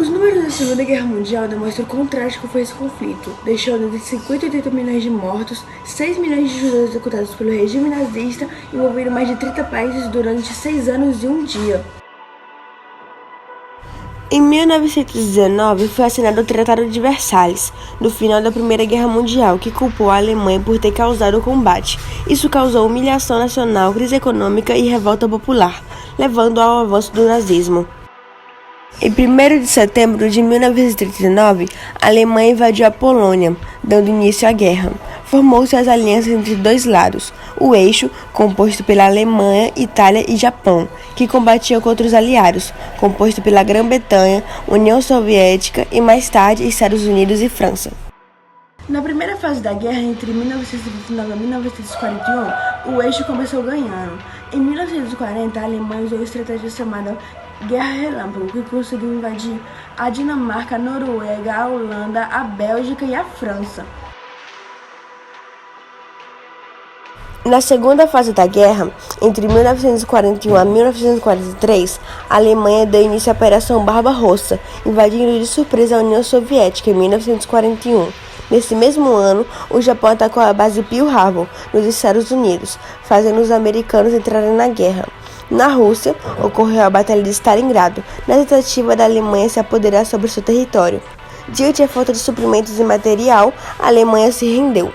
Os números da Segunda Guerra Mundial demonstram o quão trágico foi esse conflito, deixando de 50 a 80 milhões de mortos, 6 milhões de judeus executados pelo regime nazista, envolvendo mais de 30 países durante 6 anos e um dia. Em 1919, foi assinado o Tratado de Versalhes, no final da Primeira Guerra Mundial, que culpou a Alemanha por ter causado o combate. Isso causou humilhação nacional, crise econômica e revolta popular, levando ao avanço do nazismo. Em 1º de setembro de 1939, a Alemanha invadiu a Polônia, dando início à guerra. Formou-se as alianças entre dois lados, o eixo, composto pela Alemanha, Itália e Japão, que combatiam contra os aliados, composto pela Grã-Bretanha, União Soviética e, mais tarde, Estados Unidos e França. Na primeira fase da guerra, entre 1939 e 1941, o eixo começou ganhando. Em 1940, a Alemanha usou uma estratégia chamada Guerra Relâmpago, que conseguiu invadir a Dinamarca, a Noruega, a Holanda, a Bélgica e a França. Na segunda fase da guerra, entre 1941 a 1943, a Alemanha deu início à Operação Barbarossa, invadindo de surpresa a União Soviética em 1941. Nesse mesmo ano, o Japão atacou a base Pearl Harbor, nos Estados Unidos, fazendo os americanos entrarem na guerra. Na Rússia, ocorreu a Batalha de Stalingrado, na tentativa da Alemanha se apoderar sobre seu território. Diante da falta de suprimentos e material, a Alemanha se rendeu.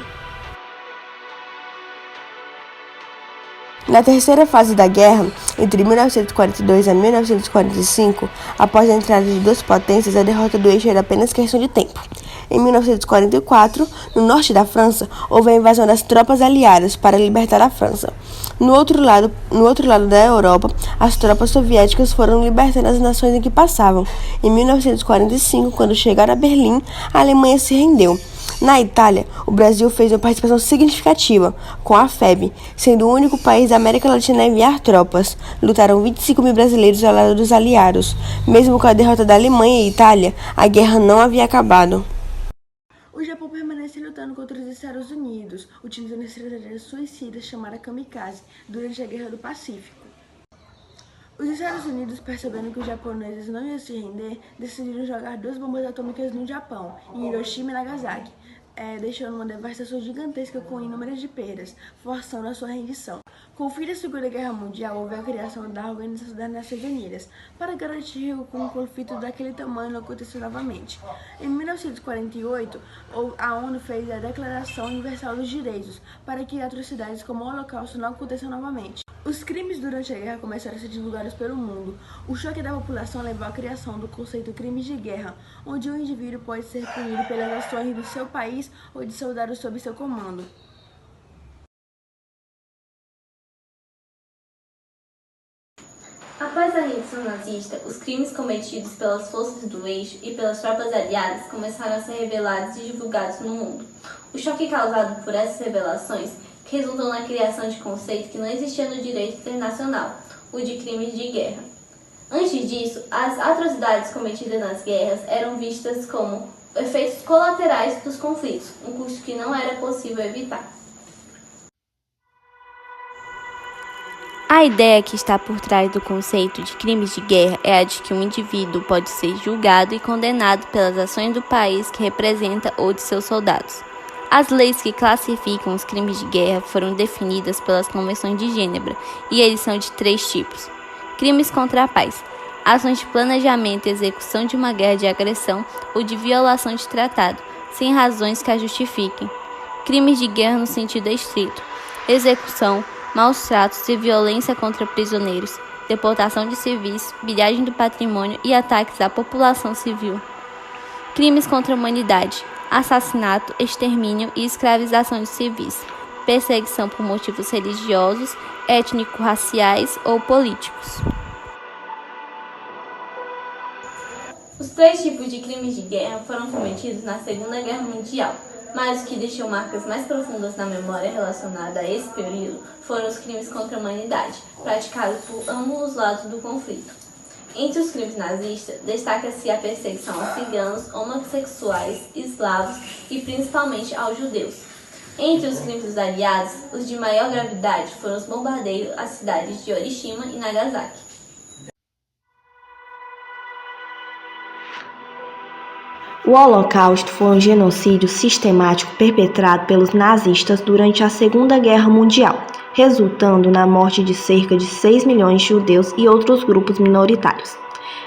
Na terceira fase da guerra, entre 1942 a 1945, após a entrada de duas potências, a derrota do eixo era apenas questão de tempo. Em 1944, no norte da França, houve a invasão das tropas aliadas para libertar a França. No outro lado da Europa, as tropas soviéticas foram libertando as nações em que passavam. Em 1945, quando chegaram a Berlim, a Alemanha se rendeu. Na Itália, o Brasil fez uma participação significativa, com a FEB, sendo o único país da América Latina a enviar tropas. Lutaram 25 mil brasileiros ao lado dos aliados. Mesmo com a derrota da Alemanha e Itália, a guerra não havia acabado. O Japão permanece lutando contra os Estados Unidos, utilizando a estratégia suicida chamada kamikaze, durante a Guerra do Pacífico. Os Estados Unidos, percebendo que os japoneses não iam se render, decidiram jogar 2 bombas atômicas no Japão, em Hiroshima e Nagasaki, deixando uma devastação gigantesca com inúmeras de perdas, forçando a sua rendição. Com o fim da Segunda Guerra Mundial, houve a criação da Organização das Nações Unidas, para garantir que um conflito daquele tamanho não acontecesse novamente. Em 1948, a ONU fez a Declaração Universal dos Direitos, para que atrocidades como o Holocausto não aconteçam novamente. Os crimes durante a guerra começaram a ser divulgados pelo mundo. O choque da população levou à criação do conceito crimes de guerra, onde um indivíduo pode ser punido pelas ações do seu país ou de soldados sob seu comando. Após a rendição nazista, os crimes cometidos pelas forças do eixo e pelas tropas aliadas começaram a ser revelados e divulgados no mundo. O choque causado por essas revelações resultou na criação de conceito que não existia no direito internacional, o de crimes de guerra. Antes disso, as atrocidades cometidas nas guerras eram vistas como efeitos colaterais dos conflitos, um custo que não era possível evitar. A ideia que está por trás do conceito de crimes de guerra é a de que um indivíduo pode ser julgado e condenado pelas ações do país que representa ou de seus soldados. As leis que classificam os crimes de guerra foram definidas pelas Convenções de Genebra, e eles são de 3 tipos. Crimes contra a paz: ações de planejamento e execução de uma guerra de agressão ou de violação de tratado, sem razões que a justifiquem. Crimes de guerra no sentido estrito: execução, maus tratos e violência contra prisioneiros, deportação de civis, pilhagem do patrimônio e ataques à população civil. Crimes contra a humanidade: assassinato, extermínio e escravização de civis, perseguição por motivos religiosos, étnico-raciais ou políticos. Os 3 tipos de crimes de guerra foram cometidos na Segunda Guerra Mundial, mas o que deixou marcas mais profundas na memória relacionada a esse período foram os crimes contra a humanidade, praticados por ambos os lados do conflito. Entre os crimes nazistas, destaca-se a perseguição aos ciganos, homossexuais, eslavos e principalmente aos judeus. Entre os crimes dos aliados, os de maior gravidade foram os bombardeios às cidades de Hiroshima e Nagasaki. O Holocausto foi um genocídio sistemático perpetrado pelos nazistas durante a Segunda Guerra Mundial, resultando na morte de cerca de 6 milhões de judeus e outros grupos minoritários.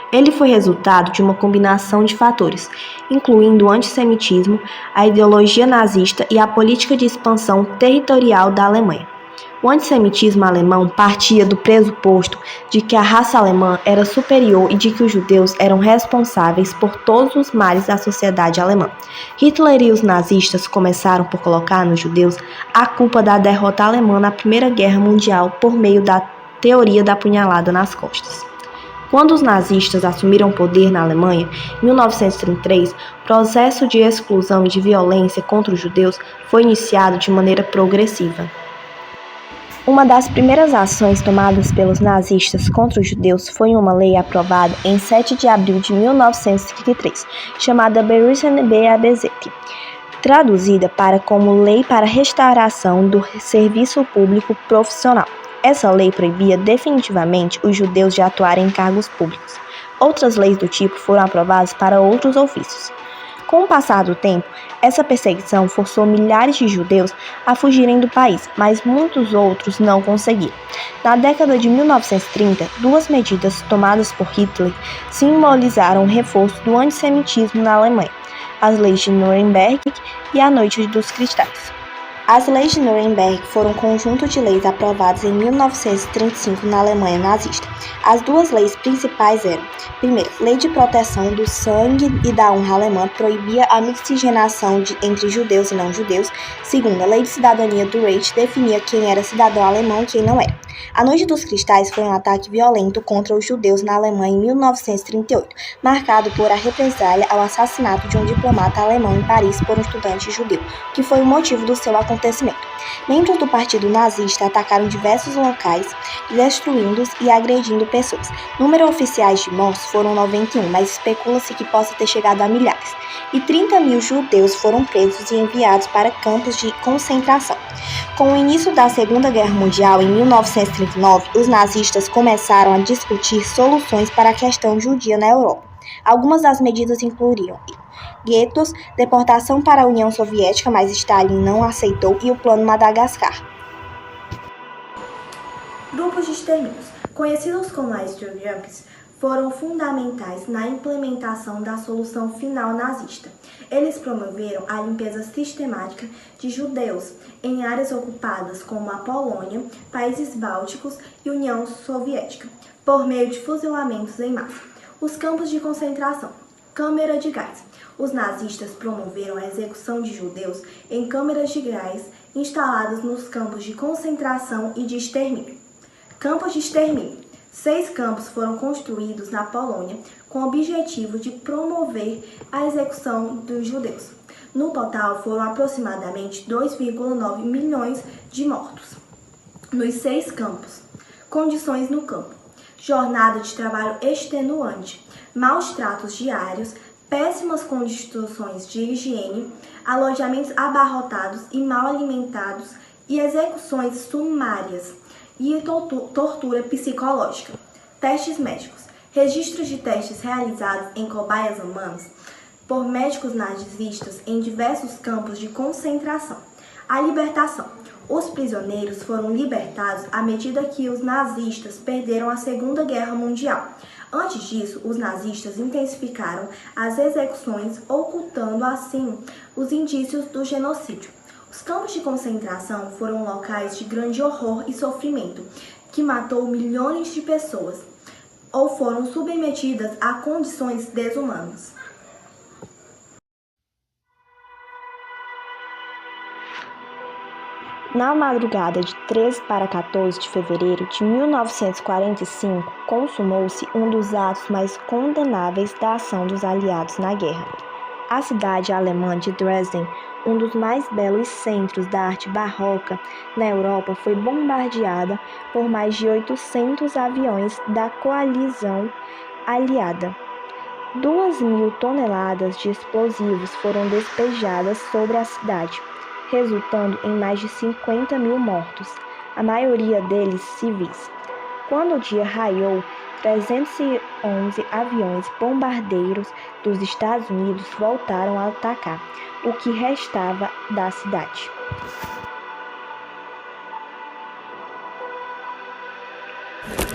Ele foi resultado de uma combinação de fatores, incluindo o antissemitismo, a ideologia nazista e a política de expansão territorial da Alemanha. O antissemitismo alemão partia do pressuposto de que a raça alemã era superior e de que os judeus eram responsáveis por todos os males da sociedade alemã. Hitler e os nazistas começaram por colocar nos judeus a culpa da derrota alemã na Primeira Guerra Mundial por meio da teoria da punhalada nas costas. Quando os nazistas assumiram o poder na Alemanha, em 1933, o processo de exclusão e de violência contra os judeus foi iniciado de maneira progressiva. Uma das primeiras ações tomadas pelos nazistas contra os judeus foi uma lei aprovada em 7 de abril de 1933, chamada Beruhigen-Beabezep, traduzida como Lei para a Restauração do Serviço Público Profissional. Essa lei proibia definitivamente os judeus de atuarem em cargos públicos. Outras leis do tipo foram aprovadas para outros ofícios. Com o passar do tempo, essa perseguição forçou milhares de judeus a fugirem do país, mas muitos outros não conseguiram. Na década de 1930, duas medidas tomadas por Hitler simbolizaram o reforço do antissemitismo na Alemanha: as leis de Nuremberg e a Noite dos Cristais. As leis de Nuremberg foram um conjunto de leis aprovadas em 1935 na Alemanha nazista. As duas leis principais eram: primeiro, Lei de Proteção do Sangue e da Honra Alemã, proibia a miscigenação entre judeus e não-judeus. Segunda, Lei de Cidadania do Reich, definia quem era cidadão alemão e quem não era. A Noite dos Cristais foi um ataque violento contra os judeus na Alemanha em 1938, marcado por a represália ao assassinato de um diplomata alemão em Paris por um estudante judeu, que foi o motivo do seu acontecimento. Membros do Partido Nazista atacaram diversos locais, destruindo-os e agredindo pessoas. Número oficiais de mortos foram 91, mas especula-se que possa ter chegado a milhares. E 30 mil judeus foram presos e enviados para campos de concentração. Com o início da Segunda Guerra Mundial, em 1939, os nazistas começaram a discutir soluções para a questão judia na Europa. Algumas das medidas incluíam guetos, deportação para a União Soviética, mas Stalin não aceitou, e o Plano Madagascar. Grupos de extermínios, conhecidos como Sturmjunks, foram fundamentais na implementação da solução final nazista. Eles promoveram a limpeza sistemática de judeus em áreas ocupadas como a Polônia, países bálticos e União Soviética, por meio de fuzilamentos em massa. Os campos de concentração. Câmara de gás. Os nazistas promoveram a execução de judeus em câmeras de gás instaladas nos campos de concentração e de extermínio. Campos de extermínio. 6 campos foram construídos na Polônia com o objetivo de promover a execução dos judeus. No total, foram aproximadamente 2,9 milhões de mortos nos 6 campos. Condições no campo: jornada de trabalho extenuante, maus tratos diários, péssimas condições de higiene, alojamentos abarrotados e mal alimentados e execuções sumárias e tortura psicológica. Testes médicos. Registros de testes realizados em cobaias humanas por médicos nazistas em diversos campos de concentração. A libertação. Os prisioneiros foram libertados à medida que os nazistas perderam a Segunda Guerra Mundial. Antes disso, os nazistas intensificaram as execuções, ocultando assim os indícios do genocídio. Os campos de concentração foram locais de grande horror e sofrimento, que matou milhões de pessoas, ou foram submetidas a condições desumanas. Na madrugada de 13 para 14 de fevereiro de 1945, consumou-se um dos atos mais condenáveis da ação dos aliados na guerra. A cidade alemã de Dresden, um dos mais belos centros da arte barroca na Europa, foi bombardeada por mais de 800 aviões da coalizão aliada. 2.000 toneladas de explosivos foram despejadas sobre a cidade, resultando em mais de 50 mil mortos, a maioria deles civis. Quando o dia raiou, 311 aviões bombardeiros dos Estados Unidos voltaram a atacar o que restava da cidade.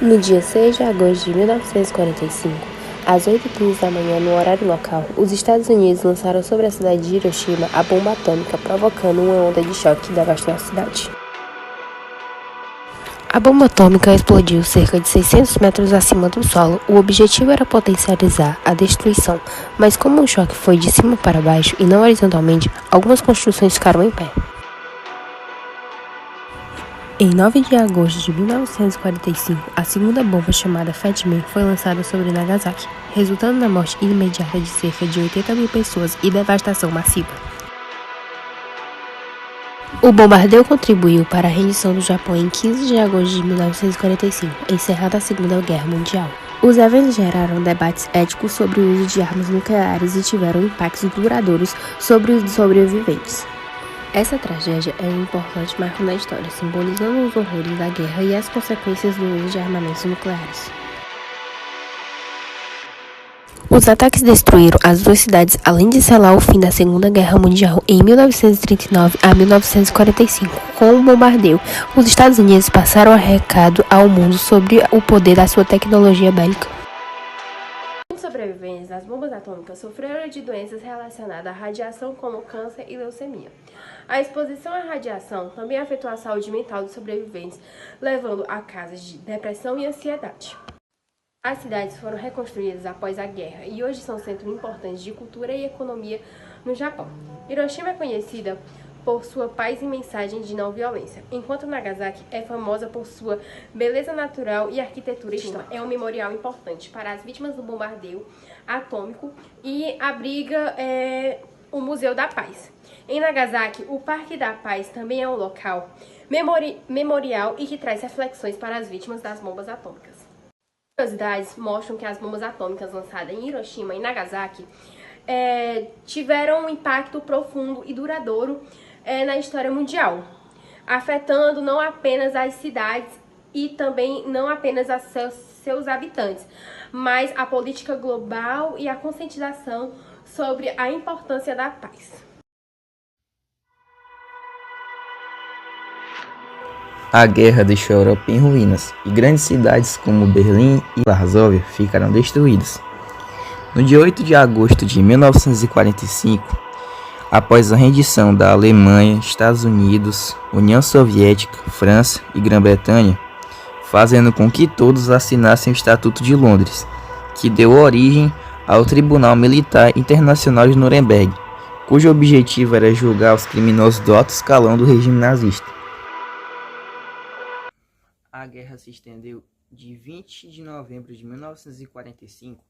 No dia 6 de agosto de 1945, às 8h15 da manhã, no horário local, os Estados Unidos lançaram sobre a cidade de Hiroshima a bomba atômica, provocando uma onda de choque que devastou a cidade. A bomba atômica explodiu cerca de 600 metros acima do solo. O objetivo era potencializar a destruição, mas como o choque foi de cima para baixo e não horizontalmente, algumas construções ficaram em pé. Em 9 de agosto de 1945, a segunda bomba, chamada Fat Man, foi lançada sobre Nagasaki, resultando na morte imediata de cerca de 80 mil pessoas e devastação massiva. O bombardeio contribuiu para a rendição do Japão em 15 de agosto de 1945, encerrada a Segunda Guerra Mundial. Os eventos geraram debates éticos sobre o uso de armas nucleares e tiveram impactos duradouros sobre os sobreviventes. Essa tragédia é um importante marco na história, simbolizando os horrores da guerra e as consequências do uso de armamentos nucleares. Os ataques destruíram as duas cidades, além de selar o fim da Segunda Guerra Mundial em 1939 a 1945. Com o bombardeio, os Estados Unidos passaram a recado ao mundo sobre o poder da sua tecnologia bélica. Os sobreviventes das bombas atômicas sofreram de doenças relacionadas à radiação, como câncer e leucemia. A exposição à radiação também afetou a saúde mental dos sobreviventes, levando a casos de depressão e ansiedade. As cidades foram reconstruídas após a guerra e hoje são centros importantes de cultura e economia no Japão. Hiroshima é conhecida por sua paz e mensagem de não violência, enquanto Nagasaki é famosa por sua beleza natural e arquitetura histórica. É um memorial importante para as vítimas do bombardeio atômico e abriga o Museu da Paz. Em Nagasaki, o Parque da Paz também é um local memorial e que traz reflexões para as vítimas das bombas atômicas. Curiosidades mostram que as bombas atômicas lançadas em Hiroshima e Nagasaki tiveram um impacto profundo e duradouro na história mundial, afetando não apenas as cidades e também não apenas seus habitantes, mas a política global e a conscientização sobre a importância da paz. A guerra deixou a Europa em ruínas e grandes cidades como Berlim e Varsóvia ficaram destruídas. No dia 8 de agosto de 1945, após a rendição da Alemanha, Estados Unidos, União Soviética, França e Grã-Bretanha, fazendo com que todos assinassem o Estatuto de Londres, que deu origem ao Tribunal Militar Internacional de Nuremberg, cujo objetivo era julgar os criminosos do alto escalão do regime nazista. A guerra se estendeu de 20 de novembro de 1945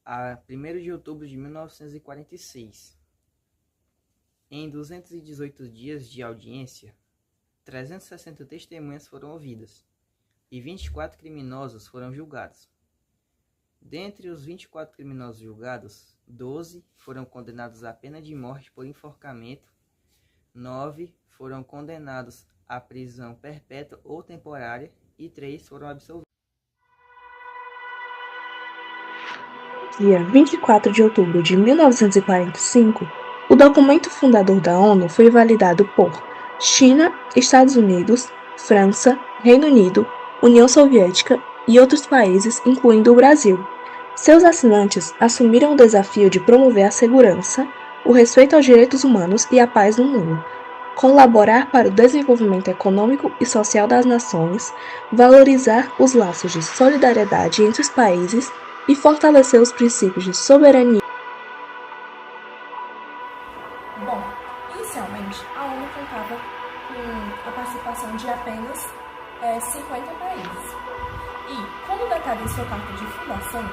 a 1º de outubro de 1946. Em 218 dias de audiência, 360 testemunhas foram ouvidas e 24 criminosos foram julgados. Dentre os 24 criminosos julgados, 12 foram condenados à pena de morte por enforcamento, 9 foram condenados à prisão perpétua ou temporária e 3 foram absolvidos. Dia 24 de outubro de 1945, o documento fundador da ONU foi validado por China, Estados Unidos, França, Reino Unido, União Soviética e outros países, incluindo o Brasil. Seus assinantes assumiram o desafio de promover a segurança, o respeito aos direitos humanos e a paz no mundo, colaborar para o desenvolvimento econômico e social das nações, valorizar os laços de solidariedade entre os países e fortalecer os princípios de soberania. Bom, inicialmente a ONU contava com a participação de apenas 50 países. E, como declara em sua carta de fundação,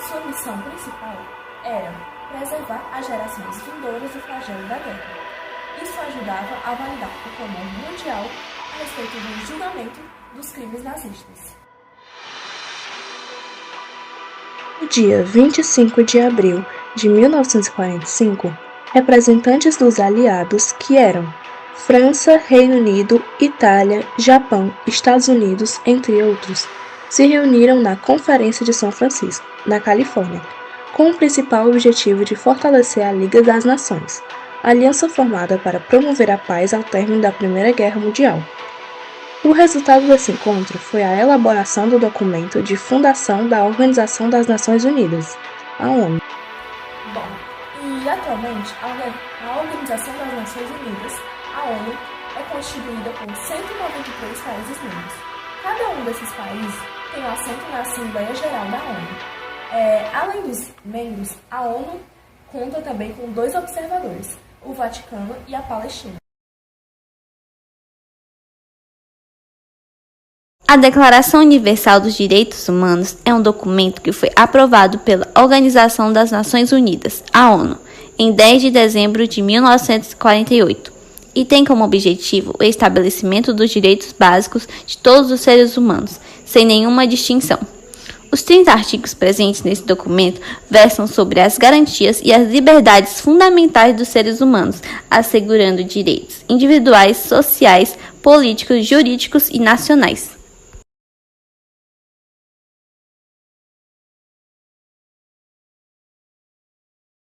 sua missão principal era preservar as gerações vindouras do flagelo da guerra. Isso ajudava a validar o comando mundial a respeito do julgamento dos crimes nazistas. No dia 25 de abril de 1945, representantes dos aliados, que eram França, Reino Unido, Itália, Japão, Estados Unidos, entre outros, se reuniram na Conferência de São Francisco, na Califórnia, com o principal objetivo de fortalecer a Liga das Nações, aliança formada para promover a paz ao término da Primeira Guerra Mundial. O resultado desse encontro foi a elaboração do documento de fundação da Organização das Nações Unidas, a ONU. Bom, e atualmente a Organização das Nações Unidas, a ONU, é constituída por 193 países membros. Cada um desses países tem assento na Assembleia Geral da ONU. Além dos membros, a ONU conta também com 2 observadores, o Vaticano e a Palestina. A Declaração Universal dos Direitos Humanos é um documento que foi aprovado pela Organização das Nações Unidas, a ONU, em 10 de dezembro de 1948, e tem como objetivo o estabelecimento dos direitos básicos de todos os seres humanos, sem nenhuma distinção. Os 30 artigos presentes nesse documento versam sobre as garantias e as liberdades fundamentais dos seres humanos, assegurando direitos individuais, sociais, políticos, jurídicos e nacionais.